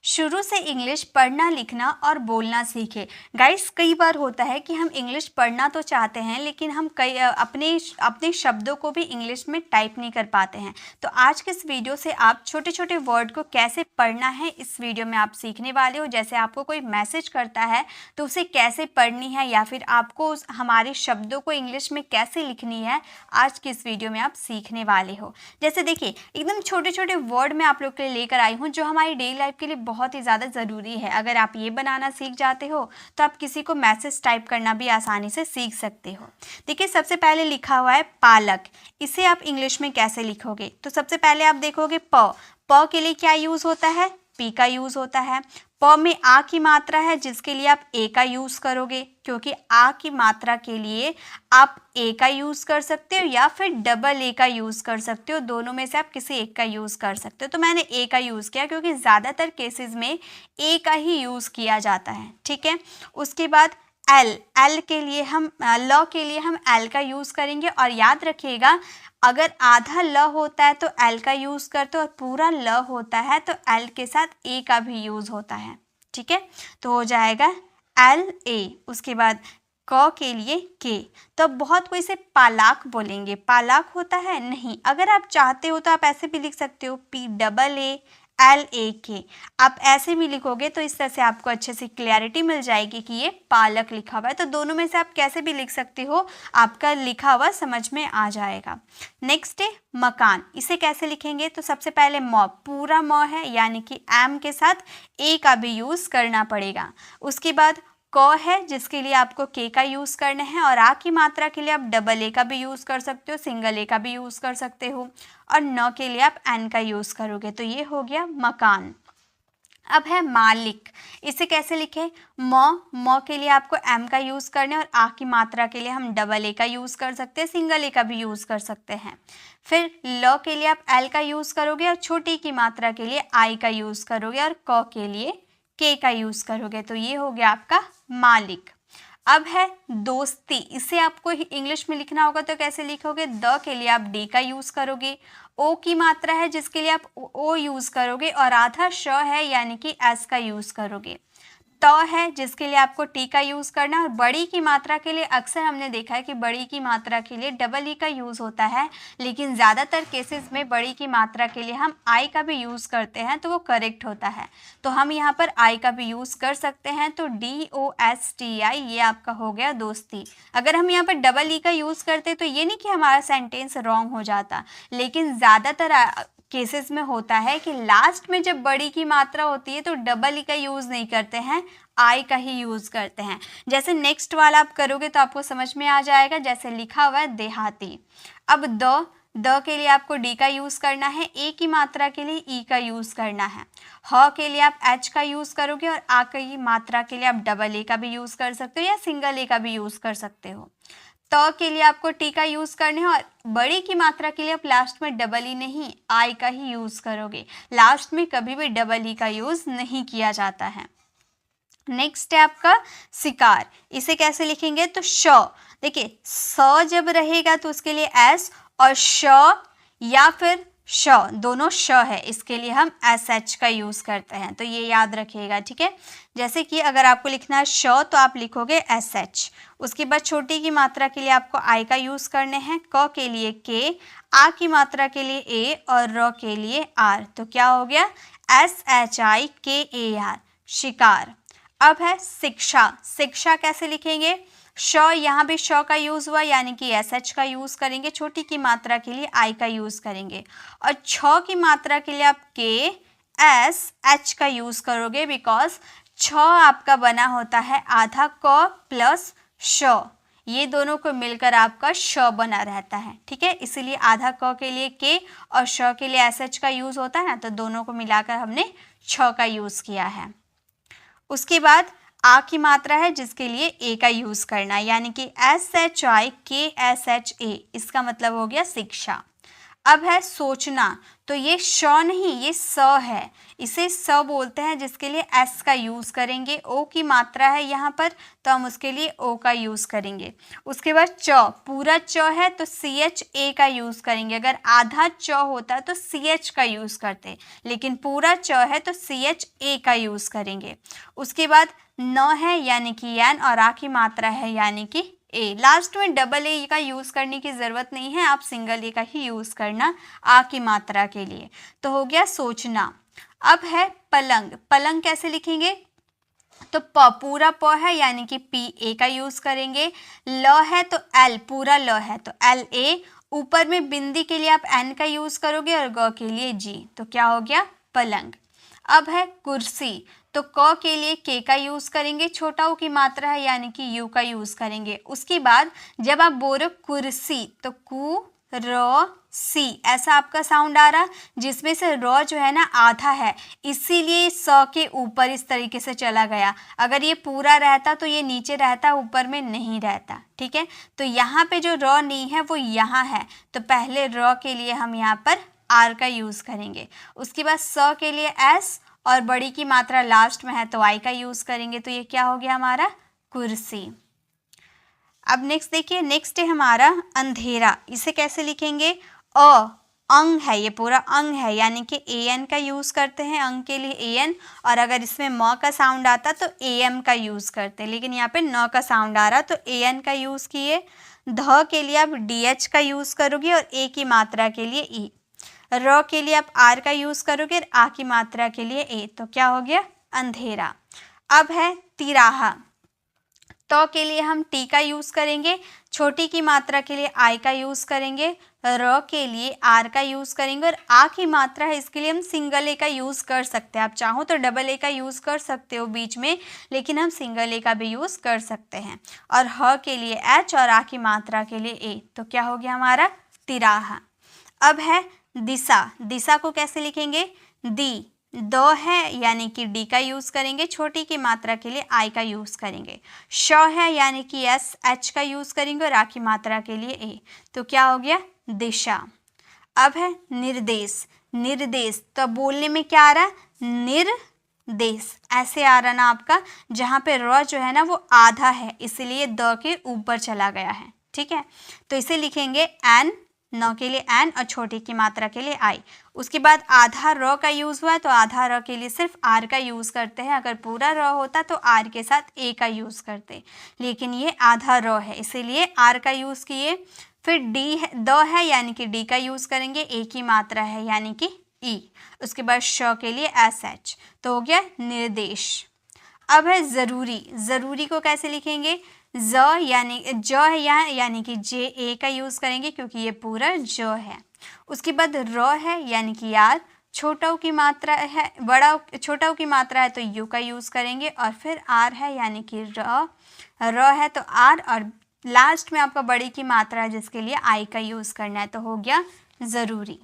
शुरू से इंग्लिश पढ़ना, लिखना और बोलना सीखें। गाइस, कई बार होता है कि हम इंग्लिश पढ़ना तो चाहते हैं लेकिन हम अपने शब्दों को भी इंग्लिश में टाइप नहीं कर पाते हैं। तो आज के इस वीडियो से आप छोटे छोटे वर्ड को कैसे पढ़ना है इस वीडियो में आप सीखने वाले हो। जैसे आपको कोई मैसेज करता है तो उसे कैसे पढ़नी है या फिर आपको हमारे शब्दों को इंग्लिश में कैसे लिखनी है, आज की इस वीडियो में आप सीखने वाले हो। जैसे देखिए, एकदम छोटे छोटे वर्ड मैं आप लोग के लिए लेकर आई हूँ जो हमारी डेली लाइफ के लिए बहुत ही ज़्यादा ज़रूरी है। अगर आप ये बनाना सीख जाते हो तो आप किसी को मैसेज टाइप करना भी आसानी से सीख सकते हो। देखिए, सबसे पहले लिखा हुआ है पालक। इसे आप इंग्लिश में कैसे लिखोगे? तो सबसे पहले आप देखोगे प के लिए क्या यूज़ होता है? पी का यूज़ होता है। प में आ की मात्रा है जिसके लिए आप ए का यूज़ करोगे, क्योंकि आ की मात्रा के लिए आप ए का यूज़ कर सकते हो या फिर डबल ए का यूज़ कर सकते हो। दोनों में से आप किसी एक का यूज़ कर सकते हो। तो मैंने ए का यूज़ किया क्योंकि ज़्यादातर केसेस में ए का ही यूज़ किया जाता है। ठीक है। उसके बाद एल के लिए हम ल के लिए हम एल का यूज़ करेंगे। और याद रखिएगा, अगर आधा ल होता है तो एल का यूज़ करते हो और पूरा ल होता है तो एल के साथ ए का भी यूज़ होता है। ठीक है, तो हो जाएगा एल ए। उसके बाद क के लिए के। तो अब बहुत कोई से पालाक बोलेंगे, पालाक होता है नहीं। अगर आप चाहते हो तो आप ऐसे भी लिख सकते हो, P double A L A के। आप ऐसे भी लिखोगे तो इस तरह से आपको अच्छे से क्लैरिटी मिल जाएगी कि ये पालक लिखा हुआ है। तो दोनों में से आप कैसे भी लिख सकते हो, आपका लिखा हुआ समझ में आ जाएगा। नेक्स्ट है मकान। इसे कैसे लिखेंगे? तो सबसे पहले म, पूरा म है यानी कि एम के साथ ए का भी यूज़ करना पड़ेगा। उसके बाद क है जिसके लिए आपको के का यूज़ करना है। और आ की मात्रा के लिए आप डबल ए का भी यूज़ कर सकते हो, सिंगल ए का भी यूज़ कर सकते हो। और न के लिए आप एन का यूज़ करोगे। तो ये हो गया मकान। अब है मालिक। इसे कैसे लिखें? म के लिए आपको एम का यूज़ करना है और आ की मात्रा के लिए हम डबल ए का यूज़ कर सकते हैं, सिंगल ए का भी यूज़ कर सकते हैं। फिर ल के लिए आप एल का यूज़ करोगे और छोटी की मात्रा के लिए आई का यूज़ करोगे और क के लिए के का यूज़ करोगे। तो ये हो गया आपका मालिक। अब है दोस्ती। इसे आपको इंग्लिश में लिखना होगा तो कैसे लिखोगे? द के लिए आप डी का यूज़ करोगे, ओ की मात्रा है जिसके लिए आप ओ यूज़ करोगे और आधा श है यानी कि एस का यूज़ करोगे। त है जिसके लिए आपको टी का यूज़ करना है। और बड़ी की मात्रा के लिए अक्सर हमने देखा है कि बड़ी की मात्रा के लिए डबल ई का यूज़ होता है, लेकिन ज़्यादातर केसेस में बड़ी की मात्रा के लिए हम आई का भी यूज़ करते हैं तो वो करेक्ट होता है। तो हम यहाँ पर आई का भी यूज़ कर सकते हैं। तो DOSTI ये आपका हो गया दोस्ती। अगर हम यहाँ पर डबल ई का यूज़ करते तो ये नहीं कि हमारा सेंटेंस रॉन्ग हो जाता, लेकिन ज़्यादातर केसेस में होता है कि लास्ट में जब बड़ी की मात्रा होती है तो डबल ई का यूज़ नहीं करते हैं, आई का ही यूज़ करते हैं। जैसे नेक्स्ट वाला आप करोगे तो आपको समझ में आ जाएगा। जैसे लिखा हुआ है देहाती। अब द के लिए आपको डी का यूज़ करना है, ए की मात्रा के लिए ई का यूज़ करना है। ह के लिए आप एच का यूज़ करोगे और आ की मात्रा के लिए आप डबल ए का भी यूज़ कर सकते हो या सिंगल ए का भी यूज़ कर सकते हो। त के लिए आपको टी का यूज़ करना है और बड़ी की मात्रा के लिए आप लास्ट में डबल ई नहीं आई का ही यूज़ करोगे। लास्ट में कभी भी डबल ई का यूज़ नहीं किया जाता है। नेक्स्ट है आपका शिकार। इसे कैसे लिखेंगे? तो श। देखिए, स जब रहेगा तो उसके लिए एस और श या फिर श, दोनों श है, इसके लिए हम SH का यूज़ करते हैं। तो ये याद रखिएगा। ठीक है, जैसे कि अगर आपको लिखना है श तो आप लिखोगे SH। उसके बाद छोटी की मात्रा के लिए आपको आई का यूज़ करने हैं, क के लिए के, आ की मात्रा के लिए ए और र के लिए आर। तो क्या हो गया? SHIKAR, शिकार। अब है शिक्षा। शिक्षा कैसे लिखेंगे? श, यहाँ भी श का यूज़ हुआ यानी कि SH का यूज़ करेंगे। छोटी की मात्रा के लिए आई का यूज़ करेंगे और छ की मात्रा के लिए आप के SH का यूज़ करोगे, बिकॉज छ आपका बना होता है आधा क प्लस श, ये दोनों को मिलकर आपका श बना रहता है। ठीक है, इसीलिए आधा क के लिए के और श के लिए SH का यूज़ होता है ना, तो दोनों को मिलाकर हमने छ का यूज़ किया है। उसके बाद आ की मात्रा है जिसके लिए ए का यूज़ करना है यानी कि SHIKSHA, इसका मतलब हो गया शिक्षा। अब है सोचना, तो ये श नहीं, ये स है, इसे स बोलते हैं, जिसके लिए एस का यूज़ करेंगे। ओ की मात्रा है यहाँ पर, तो हम उसके लिए ओ का यूज़ करेंगे। उसके बाद च, पूरा च है तो सी एच ए का यूज़ करेंगे। अगर आधा च होता तो सी एच का यूज़ करते, लेकिन पूरा च है तो सी एच ए का यूज़ करेंगे। उसके बाद न है यानी कि एन, और आ की मात्रा है यानी कि ए। लास्ट में डबल ए का यूज़ करने की ज़रूरत नहीं है, आप सिंगल ए का ही यूज़ करना आ की मात्रा के लिए। तो हो गया सोचना। अब है पलंग। पलंग कैसे लिखेंगे? तो पूरा प है यानी कि पी ए का यूज़ करेंगे। ल है तो एल, पूरा ल है तो एल ए। ऊपर में बिंदी के लिए आप एन का यूज़ करोगे और ग के लिए जी, तो क्या हो गया? पलंग। अब है कुर्सी, तो क के लिए के का यूज़ करेंगे, छोटा ऊ की मात्रा है यानी कि यू का यूज़ करेंगे। उसके बाद जब आप बोलो कुर्सी, तो कु र सी ऐसा आपका साउंड आ रहा, जिसमें से र जो है ना आधा है, इसीलिए स के ऊपर इस तरीके से चला गया। अगर ये पूरा रहता तो ये नीचे रहता, ऊपर में नहीं रहता। ठीक है, तो यहाँ पे जो र नहीं है वो यहाँ है, तो पहले र के लिए हम यहाँ पर आर का यूज़ करेंगे। उसके बाद स के लिए एस, और बड़ी की मात्रा लास्ट में है तो आई का यूज़ करेंगे। तो ये क्या हो गया हमारा? कुर्सी। अब नेक्स्ट देखिए, नेक्स्ट है हमारा अंधेरा। इसे कैसे लिखेंगे? अंग है, ये पूरा अंग है यानी कि ए एन का यूज़ करते हैं, अंग के लिए ए एन। और अगर इसमें म का साउंड आता तो ए एम का यूज़ करते हैं, लेकिन यहाँ पे न का साउंड आ रहा तो ए एन का यूज़ किए। ध के लिए आप डी एच का यूज़ करोगे और ए की मात्रा के लिए ई। र के लिए आप आर का यूज़ करोगे और आ की मात्रा के लिए ए, तो क्या हो गया? अंधेरा। अब है तिराहा। तो के लिए हम टी का यूज़ करेंगे, छोटी की मात्रा के लिए आई का यूज़ करेंगे, र के लिए आर का यूज़ करेंगे, और आ की मात्रा है इसके लिए हम सिंगल ए का यूज़ कर सकते हैं। आप चाहो तो डबल ए का यूज़ कर सकते हो बीच में, लेकिन हम सिंगल ए का भी यूज़ कर सकते हैं। और ह के लिए एच और आ की मात्रा के लिए ए, तो क्या हो गया हमारा? तिराहा। अब है दिशा। दिशा को कैसे लिखेंगे? दी, द है यानी कि डी का यूज़ करेंगे, छोटी की मात्रा के लिए आई का यूज़ करेंगे। श है यानी कि एस एच का यूज़ करेंगे और आ की मात्रा के लिए ए, तो क्या हो गया? दिशा। अब है निर्देश। निर्देश तो बोलने में क्या आ रहा है? निर्देश ऐसे आ रहा ना आपका, जहाँ पे र जो है ना वो आधा है, इसलिए द के ऊपर चला गया है। ठीक है, तो इसे लिखेंगे एन, न के लिए एन और छोटी की मात्रा के लिए आई। उसके बाद आधा र का यूज़ हुआ तो आधा र के लिए सिर्फ आर का यूज़ करते हैं। अगर पूरा र होता तो आर के साथ ए का यूज़ करते, लेकिन ये आधा र है इसीलिए आर का यूज़ किए। फिर डी है, द है यानी कि डी का यूज़ करेंगे, ए की मात्रा है यानी कि ई। उसके बाद श के लिए एस एच, तो हो गया निर्देश। अब है ज़रूरी। ज़रूरी को कैसे लिखेंगे? ज यानी ज है यहाँ यानी कि जे ए का यूज़ करेंगे क्योंकि ये पूरा ज है। उसके बाद र है यानी कि यार, छोटा ऊ की मात्रा है, छोटा ऊ की मात्रा है तो यू का यूज़ करेंगे। और फिर आर है यानी कि र है तो आर, और लास्ट में आपका बड़ी की मात्रा है जिसके लिए आई का यूज़ करना है, तो हो गया ज़रूरी।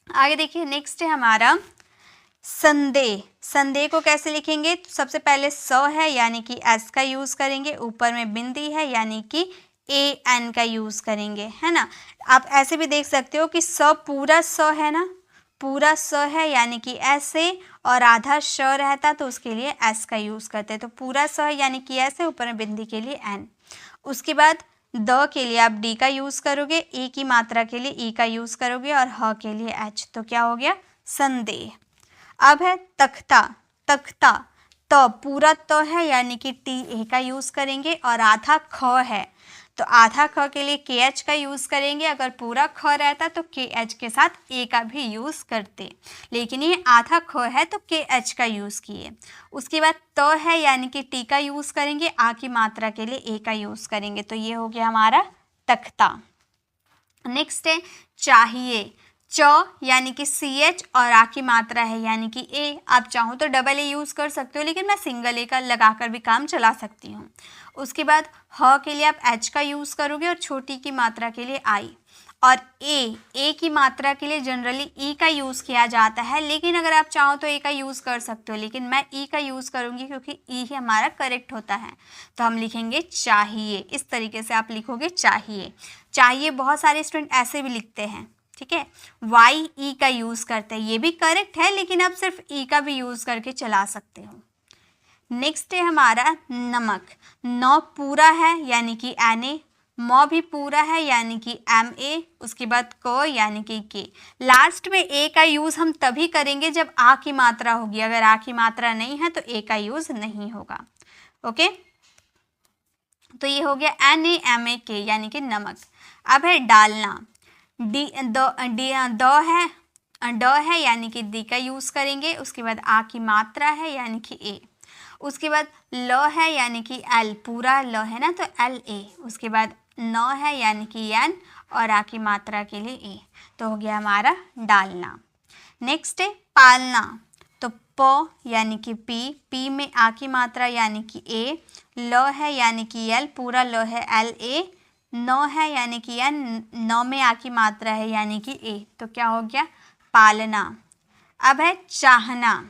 आगे देखिए, नेक्स्ट है हमारा संदेह। संदेह को कैसे लिखेंगे? तो सबसे पहले स है यानी कि एस का यूज़ करेंगे, ऊपर में बिंदी है यानी कि ए एन का यूज़ करेंगे, है ना। आप ऐसे भी देख सकते हो कि स पूरा स है ना, पूरा स है यानी कि एस ए, और आधा श रहता तो उसके लिए एस का यूज़ करते, तो पूरा स है यानी कि एस है, ऊपर में बिंदी के लिए एन। उसके बाद द के लिए आप डी का यूज़ करोगे, ए की मात्रा के लिए ई का यूज़ करोगे, और ह के लिए एच, तो क्या हो गया? संदेह। अब है तख्ता। तख्ता तो पूरा तो है यानी कि टी ए का यूज़ करेंगे, और आधा ख है तो आधा ख के लिए के एच का यूज़ करेंगे। अगर पूरा ख रहता तो के एच के साथ ए का भी यूज़ करते, लेकिन ये आधा ख है तो के एच का यूज़ किए। उसके बाद तो है यानी कि टी का यूज़ करेंगे, आ की मात्रा के लिए ए का यूज़ करेंगे, तो ये हो गया हमारा तख्ता। नेक्स्ट है चाहिए। च यानी कि सी एच और आ की मात्रा है यानी कि ए। आप चाहो तो डबल ए यूज़ कर सकते हो, लेकिन मैं सिंगल ए का लगाकर भी काम चला सकती हूँ। उसके बाद ह के लिए आप एच का यूज़ करोगे और छोटी की मात्रा के लिए आई। और ए की मात्रा के लिए जनरली ई का यूज़ किया जाता है, लेकिन अगर आप चाहो तो ए का यूज़ कर सकते हो, लेकिन मैं ई का यूज़ करूँगी क्योंकि ई ही हमारा करेक्ट होता है। तो हम लिखेंगे चाहिए, इस तरीके से आप लिखोगे चाहिए। चाहिए बहुत सारे स्टूडेंट ऐसे भी लिखते हैं, ठीक है। वाई ई का यूज़ करते हैं, ये भी करेक्ट है, लेकिन आप सिर्फ ई का भी यूज़ करके चला सकते हो। नेक्स्ट है हमारा नमक। नौ पूरा है यानी कि NA, मौ भी पूरा है यानी कि MA, उसके बाद क यानी कि के। लास्ट में ए का यूज़ हम तभी करेंगे जब आ की मात्रा होगी, अगर आ की मात्रा नहीं है तो ए का यूज़ नहीं होगा। ओके, तो ये हो गया NAMAK यानी कि नमक। अब है डालना। ड है यानी कि डी का यूज़ करेंगे, उसके बाद आ की मात्रा है यानी कि ए, उसके बाद ल है यानी कि एल, पूरा ल है ना तो LA, उसके बाद न है यानी कि एन और आ की मात्रा के लिए ए, तो हो गया हमारा डालना। नेक्स्ट है पालना। तो प यानी कि पी में आ की मात्रा यानी कि ए, ल है यानी कि एल, पूरा ल है LA, न है यानी कि एन, न में आ की मात्रा है यानी कि ए, तो क्या हो गया पालना। अब है चाहना।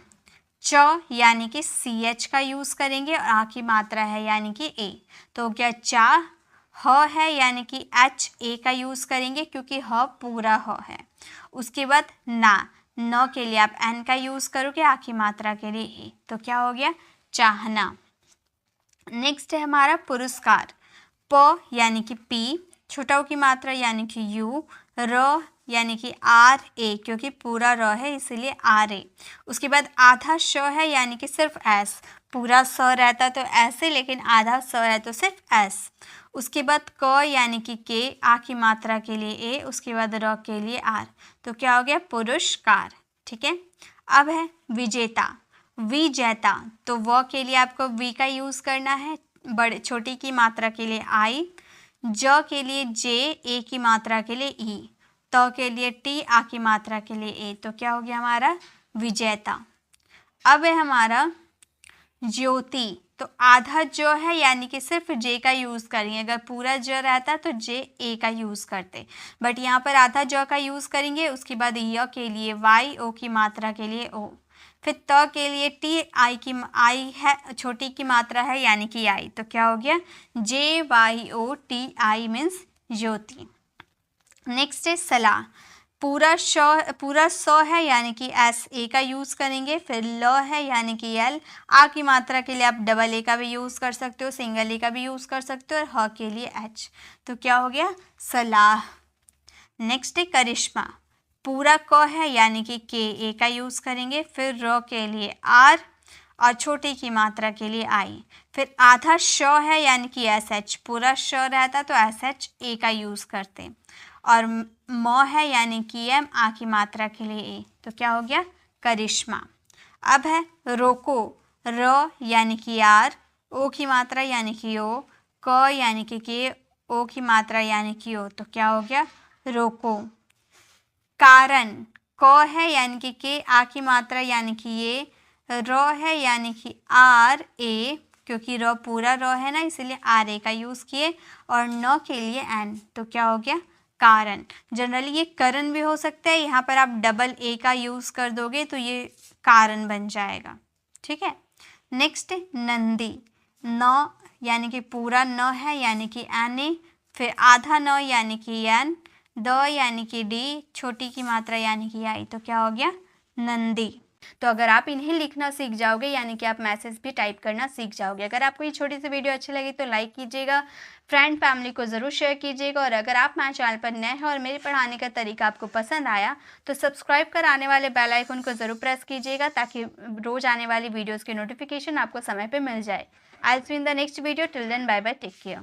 च यानी कि CH का यूज़ करेंगे और आ की मात्रा है यानी कि ए, तो हो गया चाह। ह है यानी कि HA का यूज़ करेंगे क्योंकि ह पूरा ह है। उसके बाद न के लिए आप N का यूज़ करोगे, आ की मात्रा के लिए ए, तो क्या हो गया चाहना। नेक्स्ट है हमारा पुरस्कार। प यानी कि P, छोटा ओ की मात्रा यानी कि U, र यानी कि RA, क्योंकि पूरा र है इसीलिए RA। उसके बाद आधा श है यानी कि सिर्फ S, पूरा स रहता तो ऐसे, लेकिन आधा स है तो सिर्फ S। उसके बाद क यानी कि के, आ की मात्रा के लिए ए, उसके बाद र के लिए R, तो क्या हो गया पुरस्कार। ठीक है। अब है विजेता। विजेता, तो व के लिए आपको वी का यूज़ करना है, बड़े छोटी की मात्रा के लिए आई, ज के लिए जे, ए की मात्रा के लिए ई, त के लिए टी, आ की मात्रा के लिए ए, तो क्या हो गया हमारा विजेता। अब है हमारा ज्योति। तो आधा जो है यानी कि सिर्फ जे का यूज़ करेंगे, अगर पूरा ज रहता तो जे ए का यूज़ करते, बट यहाँ पर आधा ज का यूज़ करेंगे। उसके बाद य के लिए वाई, ओ की मात्रा के लिए ओ, फिर त के लिए टी, आई है छोटी की मात्रा है यानी कि आई, तो क्या हो गया JYOTI मीन्स ज्योति। नेक्स्ट है सलाह। पूरा सौ है यानी कि SA का यूज़ करेंगे, फिर ल है यानी कि L, आ की मात्रा के लिए आप डबल ए का भी यूज़ कर सकते हो, सिंगल ए का भी यूज़ कर सकते हो, और ह के लिए H, तो क्या हो गया सलाह। नेक्स्ट है करिश्मा। पूरा क है यानी कि KA का यूज़ करेंगे, फिर र के लिए R और छोटी की मात्रा के लिए आई, फिर आधा श है यानी कि SH, पूरा श रहता तो SHA का यूज़ करते, और म है यानी कि M, आ की मात्रा के लिए ए, तो क्या हो गया करिश्मा। अब है रोको। र यानी कि R, ओ की मात्रा यानी कि ओ, क यानी कि के, ओ की मात्रा यानी कि ओ, तो क्या हो गया रोको। कारण। क है यानी कि के, आ की मात्रा यानी कि ये, र है यानी कि RA, क्योंकि र पूरा र है ना इसलिए RA का यूज़ किए, और न के लिए N, तो क्या हो गया कारण। जनरली ये करण भी हो सकता है, यहाँ पर आप डबल ए का यूज़ कर दोगे तो ये कारण बन जाएगा। ठीक है। नेक्स्ट नंदी। न यानी कि पूरा न है यानी कि NA, फिर आधा न यानी कि N, द यानी कि D, छोटी की मात्रा यानी कि आई, तो क्या हो गया नंदी। तो अगर आप इन्हें लिखना सीख जाओगे यानी कि आप मैसेज भी टाइप करना सीख जाओगे। अगर आपको ये छोटी सी वीडियो अच्छी लगी तो लाइक कीजिएगा, फ्रेंड फैमिली को ज़रूर शेयर कीजिएगा, और अगर आप मेरे चैनल पर नए हैं और मेरे पढ़ाने का तरीका आपको पसंद आया तो सब्सक्राइब कर आने वाले बेल आइकन को ज़रूर प्रेस कीजिएगा, ताकि रोज़ आने वाली वीडियोज़ की नोटिफिकेशन आपको समय पर मिल जाए। I will see you in the next video. Till then bye bye, take care.